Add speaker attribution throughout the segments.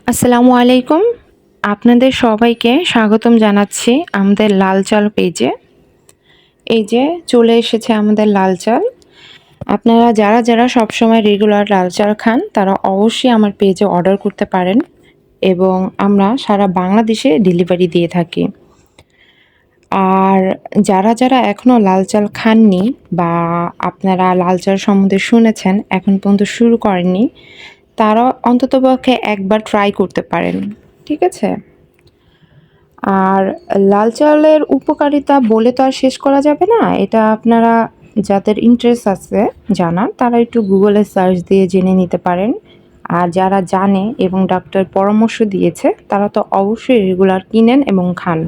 Speaker 1: আসসালামু আলাইকুম। আপনাদের সবাইকে স্বাগতম জানাচ্ছি আমাদের লাল চাল পেজে। এই যে চলে এসেছে আমাদের লাল চাল। আপনারা যারা সবসময় রেগুলার লাল চাল খান তারা অবশ্যই আমার পেজে অর্ডার করতে পারেন এবং আমরা সারা বাংলাদেশে ডেলিভারি দিয়ে থাকি। আর যারা এখনও লাল চাল খাননি বা আপনারা লাল চাল সম্বন্ধে শুনেছেন এখন পর্যন্ত শুরু করেননি, তারা অন্ততপক্ষে একবার ট্রাই করতে পারেন। ঠিক আছে? আর লাল চালের উপকারিতা বলে তো আর শেষ করা যাবে না। এটা আপনারা যাদের ইন্টারেস্ট আছে জানার তারা একটু গুগলে সার্চ দিয়ে জেনে নিতে পারেন। আর যারা জানে এবং ডাক্তার পরামর্শ দিয়েছে তারা তো অবশ্যই রেগুলার কিনেন এবং খান।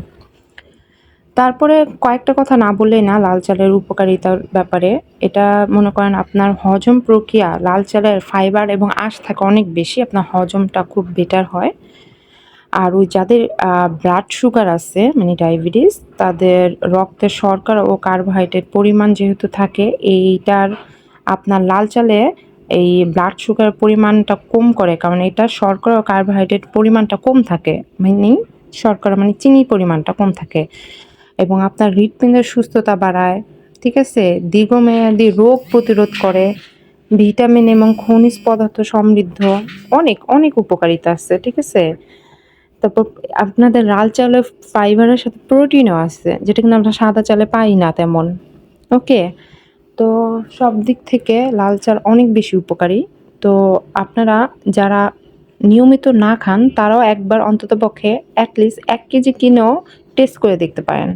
Speaker 1: তারপরে কয়েকটা কথা না বললেই না লাল চালের উপকারিতার ব্যাপারে। এটা মনে করেন আপনার হজম প্রক্রিয়া, লাল চালের ফাইবার এবং আঁশ থাকে অনেক বেশি, আপনার হজমটা খুব বেটার হয়। আর ওই যাদের ব্লাড সুগার আছে মানে ডায়াবেটিস, তাদের রক্তে শর্করা ও কার্বোহাইড্রেট পরিমাণ যেহেতু থাকে, এইটার আপনার লাল চালে এই ব্লাড সুগার পরিমাণটা কম করে, কারণ এটা শর্করা ও কার্বোহাইড্রেট পরিমাণটা কম থাকে, মানে শর্করা মানে চিনির পরিমাণটা কম থাকে এবং আপনার হৃৎপিণ্ডের সুস্থতা বাড়ায়। ঠিক আছে? দীর্ঘমেয়াদী রোগ প্রতিরোধ করে, ভিটামিন এবং খনিজ পদার্থ সমৃদ্ধ, অনেক উপকারিতা আছে। ঠিক আছে? তারপর আপনাদের লাল চালে ফাইবারের সাথে প্রোটিনও আছে, যেটা কিন্তু আমরা সাদা চালে পাই না তেমন। ওকে? তো সব দিক থেকে লাল চাল অনেক বেশি উপকারী। তো আপনারা যারা নিয়মিত না খান তারাও একবার অন্ততপক্ষে এট লিস্ট ১ কেজি কিনেও টেস্ট করে দেখতে পারেন।